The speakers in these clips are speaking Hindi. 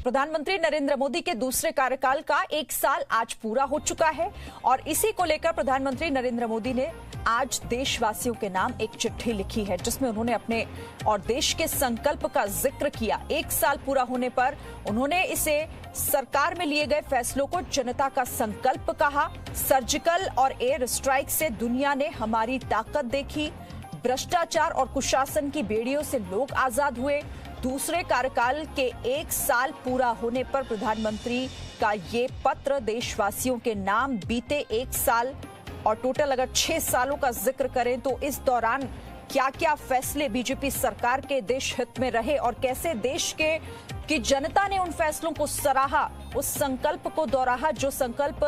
प्रधानमंत्री नरेंद्र मोदी के दूसरे कार्यकाल का 1 साल आज पूरा हो चुका है और इसी को लेकर प्रधानमंत्री नरेंद्र मोदी ने आज देशवासियों के नाम एक चिट्ठी लिखी है, जिसमें उन्होंने अपने और देश के संकल्प का जिक्र किया। 1 साल पूरा होने पर उन्होंने इसे सरकार में लिए गए फैसलों को जनता का संकल्प कहा। सर्जिकल और एयर स्ट्राइक से दुनिया ने हमारी ताकत देखी। भ्रष्टाचार और कुशासन की बेड़ियों से लोग आजाद हुए। दूसरे कार्यकाल के 1 साल पूरा होने पर प्रधानमंत्री का ये पत्र देशवासियों के नाम बीते 1 साल और टोटल अगर 6 सालों का जिक्र करें तो इस दौरान क्या क्या फैसले बीजेपी सरकार के देश हित में रहे और कैसे देश की जनता ने उन फैसलों को सराहा, उस संकल्प को दोहराया जो संकल्प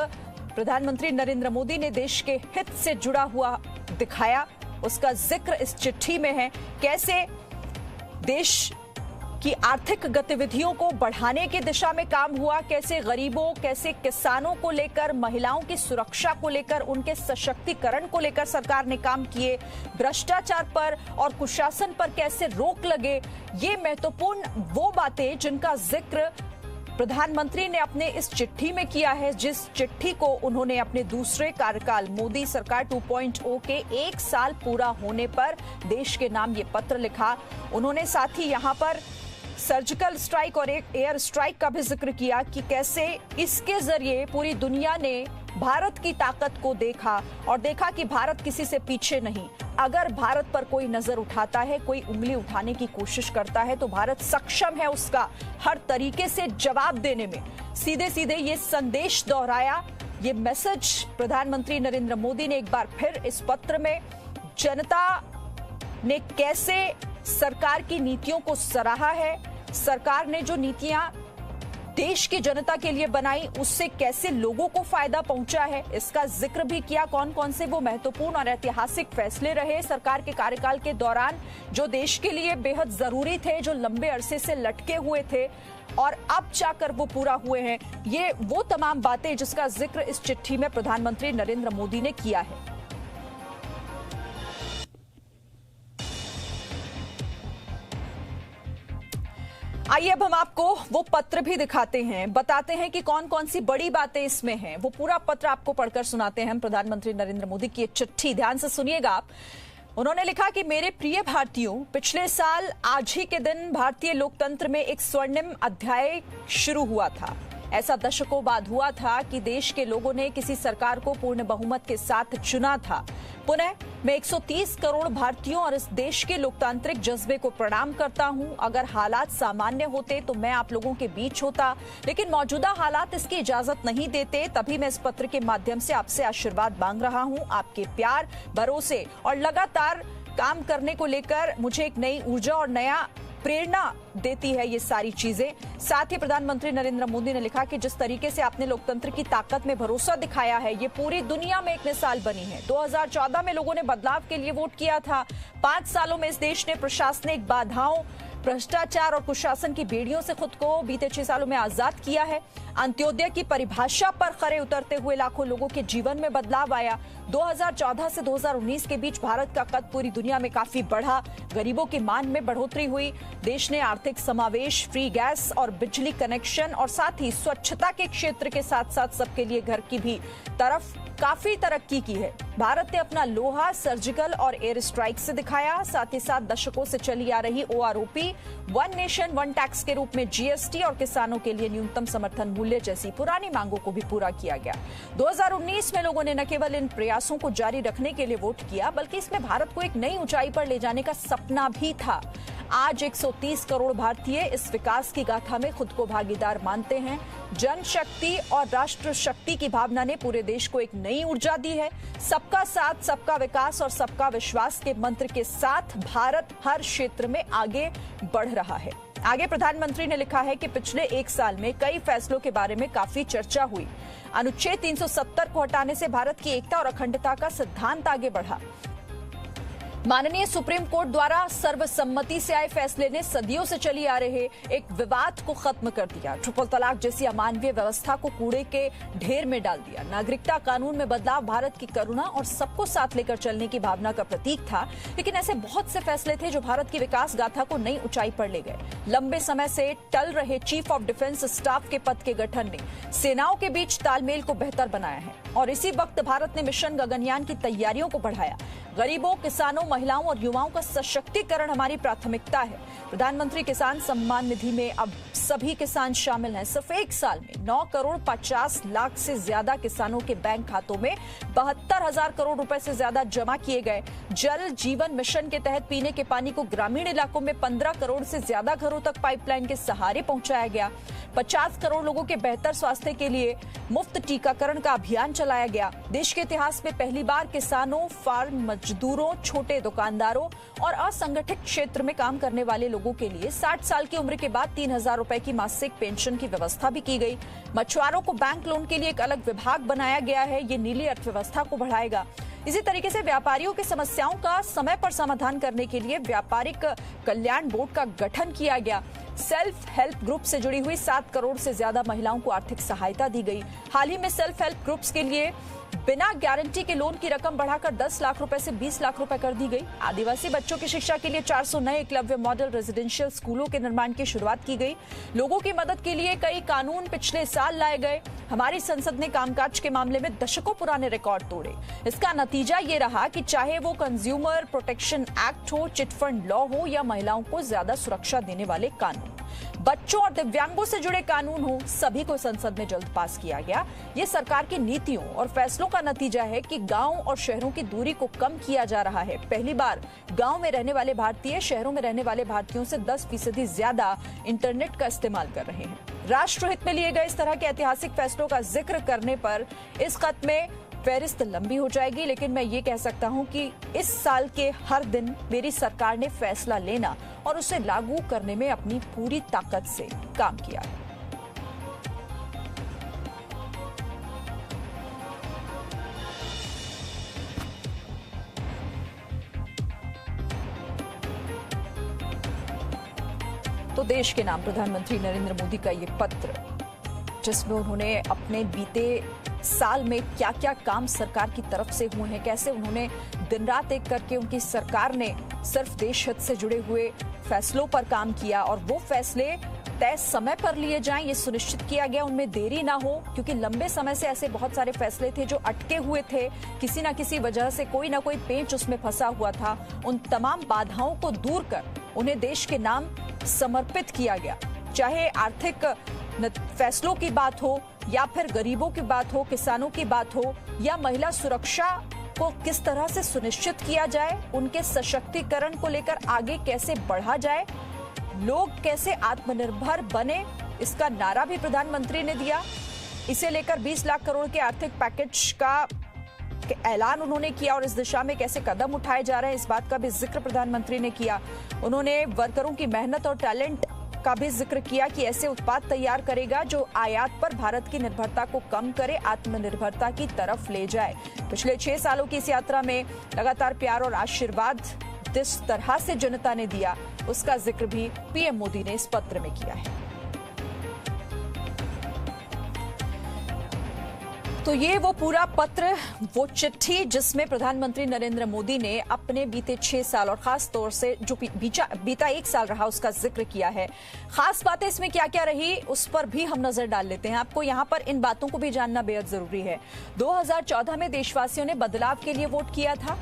प्रधानमंत्री नरेंद्र मोदी ने देश के हित से जुड़ा हुआ दिखाया, उसका जिक्र इस चिट्ठी में है। कैसे देश की आर्थिक गतिविधियों को बढ़ाने की दिशा में काम हुआ, कैसे गरीबों, कैसे किसानों को लेकर, महिलाओं की सुरक्षा को लेकर, उनके सशक्तिकरण को लेकर सरकार ने काम किए, भ्रष्टाचार पर और कुशासन पर कैसे रोक लगे। ये महत्वपूर्ण वो बातें जिनका जिक्र प्रधानमंत्री ने अपने इस चिट्ठी में किया है, जिस चिट्ठी को उन्होंने अपने दूसरे कार्यकाल मोदी सरकार 2.0 के 1 साल पूरा होने पर देश के नाम ये पत्र लिखा। उन्होंने साथ ही यहाँ पर सर्जिकल स्ट्राइक और एक एयर स्ट्राइक का भी जिक्र किया कि कैसे इसके जरिए पूरी दुनिया ने भारत की ताकत को देखा और देखा कि भारत किसी से पीछे नहीं। अगर भारत पर कोई नजर उठाता है, कोई उंगली उठाने की कोशिश करता है तो भारत सक्षम है उसका हर तरीके से जवाब देने में। सीधे सीधे ये संदेश दोहराया, ये मैसेज प्रधानमंत्री नरेंद्र मोदी ने एक बार फिर इस पत्र में जनता ने कैसे सरकार की नीतियों को सराहा है, सरकार ने जो नीतियां देश की जनता के लिए बनाई उससे कैसे लोगों को फायदा पहुंचा है, इसका जिक्र भी किया। कौन कौन से वो महत्वपूर्ण और ऐतिहासिक फैसले रहे सरकार के कार्यकाल के दौरान जो देश के लिए बेहद जरूरी थे, जो लंबे अरसे से लटके हुए थे और अब जाकर वो पूरा हुए हैं। ये वो तमाम बातें जिसका जिक्र इस चिट्ठी में प्रधानमंत्री नरेंद्र मोदी ने किया है। आइए अब हम आपको वो पत्र भी दिखाते हैं, बताते हैं कि कौन कौन सी बड़ी बातें इसमें हैं। वो पूरा पत्र आपको पढ़कर सुनाते हैं हम प्रधानमंत्री नरेंद्र मोदी की एक चिट्ठी। ध्यान से सुनिएगा आप। उन्होंने लिखा कि मेरे प्रिय भारतीयों, पिछले साल आज ही के दिन भारतीय लोकतंत्र में एक स्वर्णिम अध्याय शुरू हुआ था। ऐसा दशकों बाद हुआ था कि देश के लोगों ने किसी सरकार को पूर्ण बहुमत के साथ चुना था। पुनः मैं 130 करोड़ भारतीयों और इस देश के लोकतांत्रिक जज्बे को प्रणाम करता हूं। अगर हालात सामान्य होते तो मैं आप लोगों के बीच होता, लेकिन मौजूदा हालात इसकी इजाजत नहीं देते। तभी मैं इस पत्र के माध्यम से आपसे आशीर्वाद मांग रहा हूं। आपके प्यार, भरोसे और लगातार काम करने को लेकर मुझे एक नई ऊर्जा और नया प्रेरणा देती है ये सारी चीजें। साथ ही प्रधानमंत्री नरेंद्र मोदी ने लिखा कि जिस तरीके से आपने लोकतंत्र की ताकत में भरोसा दिखाया है, ये पूरी दुनिया में एक मिसाल बनी है। 2014 में लोगों ने बदलाव के लिए वोट किया था। 5 सालों में इस देश ने प्रशासनिक बाधाओं, भ्रष्टाचार और कुशासन की बेड़ियों से खुद को बीते 6 सालों में आजाद किया है। अंत्योदय की परिभाषा पर खरे उतरते हुए लाखों लोगों के जीवन में बदलाव आया। 2014 से 2019 के बीच भारत का कद पूरी दुनिया में काफी बढ़ा। गरीबों की मान में बढ़ोतरी हुई। देश ने आर्थिक समावेश, फ्री गैस और बिजली कनेक्शन और साथ ही स्वच्छता के क्षेत्र के साथ साथ सबके लिए घर की भी तरफ काफी तरक्की की है। भारत ने अपना लोहा, सर्जिकल और एयर स्ट्राइक से दिखाया। साथ ही साथ दशकों से चली आ रही OROP, one nation one tax के रूप में GST और किसानों के लिए न्यूनतम समर्थन मूल्य जैसी पुरानी मांगों को भी पूरा किया गया। 2019 में लोगों ने न केवल इन प्रयासों को जारी रखने के लिए वोट किया, बल्कि इसमें भारत को एक नई ऊंचाई पर ले जाने का सपना भी था। आज 130 करोड़ भारतीय इस विकास की गाथा में खुद को भागीदार मानते हैं। जनशक्ति और राष्ट्र शक्ति की भावना ने पूरे देश को एक नई ऊर्जा दी है। सबका साथ, सबका विकास और सबका विश्वास के मंत्र के साथ भारत हर क्षेत्र में आगे बढ़ रहा है। आगे प्रधानमंत्री ने लिखा है कि पिछले 1 साल में कई फैसलों के बारे में काफी चर्चा हुई। अनुच्छेद 370 को हटाने से भारत की एकता और अखंडता का सिद्धांत आगे बढ़ा। माननीय सुप्रीम कोर्ट द्वारा सर्वसम्मति से आए फैसले ने सदियों से चली आ रहे एक विवाद को खत्म कर दिया। ट्रिपल तलाक जैसी अमानवीय व्यवस्था को कूड़े के ढेर में डाल दिया। नागरिकता कानून में बदलाव भारत की करुणा और सबको साथ लेकर चलने की भावना का प्रतीक था, लेकिन ऐसे बहुत से फैसले थे जो भारत की विकास गाथा को नई ऊंचाई पर ले गए। लंबे समय से टल रहे चीफ ऑफ डिफेंस स्टाफ के पद के गठन ने सेनाओं के बीच तालमेल को बेहतर बनाया है और इसी वक्त भारत ने मिशन गगनयान की तैयारियों को बढ़ाया। गरीबों, किसानों, महिलाओं और युवाओं का सशक्तिकरण हमारी प्राथमिकता है। प्रधानमंत्री किसान सम्मान निधि में अब सभी किसान शामिल हैं। सिर्फ एक साल में 9 करोड़ 50 लाख से ज्यादा किसानों के बैंक खातों में 72,000 करोड़ रुपए से ज्यादा जमा किए गए। जल जीवन मिशन के तहत पीने के पानी को ग्रामीण इलाकों में 15 करोड़ से ज्यादा घरों तक पाइपलाइन के सहारे पहुंचाया गया। 50 करोड़ लोगों के बेहतर स्वास्थ्य के लिए मुफ्त टीकाकरण का अभियान चलाया गया। देश के इतिहास में पहली बार किसानों, फार्म मजदूरों, छोटे दुकानदारों और असंगठित क्षेत्र में काम करने वाले लोगों के लिए 60 साल की उम्र के बाद 3,000 रुपए की मासिक पेंशन की व्यवस्था भी की गई। मछुआरों को बैंक लोन के लिए एक अलग विभाग बनाया गया है। ये नीली अर्थव्यवस्था को बढ़ाएगा। इसी तरीके से व्यापारियों की समस्याओं का समय पर समाधान करने के लिए व्यापारिक कल्याण बोर्ड का गठन किया गया। सेल्फ हेल्प ग्रुप से जुड़ी हुई 7 करोड़ से ज्यादा महिलाओं को आर्थिक सहायता दी गई। हाल ही में सेल्फ हेल्प ग्रुप्स के लिए बिना गारंटी के लोन की रकम बढ़ाकर 10 लाख रुपए से 20 लाख रुपए कर दी गई। आदिवासी बच्चों की शिक्षा के लिए 400 नए एकलव्य मॉडल रेजिडेंशियल स्कूलों के निर्माण की शुरुआत की गई। लोगों की मदद के लिए कई कानून पिछले साल लाए गए। हमारी संसद ने कामकाज के मामले में दशकों पुराने रिकॉर्ड तोड़े। इसका नतीजा ये रहा कि चाहे वो कंज्यूमर प्रोटेक्शन एक्ट हो, चिटफंड लॉ हो या महिलाओं को ज्यादा सुरक्षा देने वाले कानून, बच्चों और दिव्यांगों से जुड़े कानून हो, सभी को संसद में जल्द पास किया गया। ये सरकार की नीतियों और फैसलों का नतीजा है कि गांव और शहरों की दूरी को कम किया जा रहा है। पहली बार गांव में रहने वाले भारतीय शहरों में रहने वाले भारतीयों से 10% ज्यादा इंटरनेट का इस्तेमाल कर रहे हैं। राष्ट्रहित में लिए गए इस तरह के ऐतिहासिक फैसलों का जिक्र करने पर इस खत में फहरिस्त लंबी हो जाएगी, लेकिन मैं ये कह सकता हूं कि इस साल के हर दिन मेरी सरकार ने फैसला लेना और उसे लागू करने में अपनी पूरी ताकत से काम किया है। तो देश के नाम प्रधानमंत्री नरेंद्र मोदी का ये पत्र, जिसमें उन्होंने अपने बीते साल में क्या क्या काम सरकार की तरफ से हुए हैं, कैसे उन्होंने दिन रात एक करके उनकी सरकार ने सिर्फ देश हित से जुड़े हुए फैसलों पर काम किया और वो फैसले तय समय पर लिए जाएं, ये सुनिश्चित किया गया, उनमें देरी ना हो, क्योंकि लंबे समय से ऐसे बहुत सारे फैसले थे जो अटके हुए थे। किसी ना किसी वजह से कोई ना कोई पेंच उसमें फंसा हुआ था। उन तमाम बाधाओं को दूर कर उन्हें देश के नाम समर्पित किया गया। चाहे आर्थिक फैसलों की बात हो या फिर गरीबों की बात हो, किसानों की बात हो या महिला सुरक्षा को किस तरह से सुनिश्चित किया जाए, उनके सशक्तिकरण को लेकर आगे कैसे बढ़ा जाए, लोग कैसे आत्मनिर्भर बने, इसका नारा भी प्रधानमंत्री ने दिया। इसे लेकर 20 लाख करोड़ के आर्थिक पैकेज का ऐलान उन्होंने किया और इस दिशा में कैसे कदम उठाए जा रहे हैं, इस बात का भी जिक्र प्रधानमंत्री ने किया। उन्होंने वर्करों की मेहनत और टैलेंट का भी जिक्र किया कि ऐसे उत्पाद तैयार करेगा जो आयात पर भारत की निर्भरता को कम करे, आत्मनिर्भरता की तरफ ले जाए। पिछले 6 सालों की इस यात्रा में लगातार प्यार और आशीर्वाद जिस तरह से जनता ने दिया, उसका जिक्र भी पीएम मोदी ने इस पत्र में किया है। तो ये वो पूरा पत्र, वो चिट्ठी जिसमें प्रधानमंत्री नरेंद्र मोदी ने अपने बीते 6 साल और खास तौर से जो बीता 1 साल रहा उसका जिक्र किया है। खास बातें इसमें क्या क्या रही उस पर भी हम नजर डाल लेते हैं। आपको यहाँ पर इन बातों को भी जानना बेहद जरूरी है। 2014 में देशवासियों ने बदलाव के लिए वोट किया था।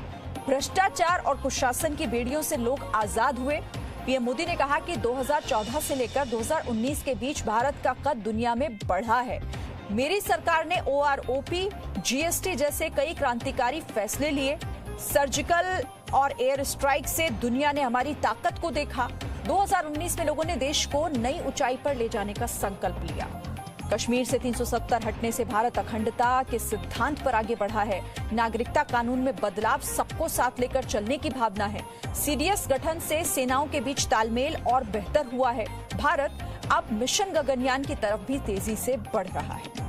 भ्रष्टाचार और कुशासन की बेड़ियों से लोग आजाद हुए। पीएम मोदी ने कहा कि 2014 से लेकर 2019 के बीच भारत का कद दुनिया में बढ़ा है। मेरी सरकार ने OROP, GST जैसे कई क्रांतिकारी फैसले लिए। सर्जिकल और एयर स्ट्राइक से दुनिया ने हमारी ताकत को देखा। 2019 में लोगों ने देश को नई ऊंचाई पर ले जाने का संकल्प लिया। कश्मीर से 370 हटने से भारत अखंडता के सिद्धांत पर आगे बढ़ा है। नागरिकता कानून में बदलाव सबको साथ लेकर चलने की भावना है। CDS गठन से सेनाओं के बीच तालमेल और बेहतर हुआ है। भारत अब मिशन गगनयान की तरफ भी तेजी से बढ़ रहा है।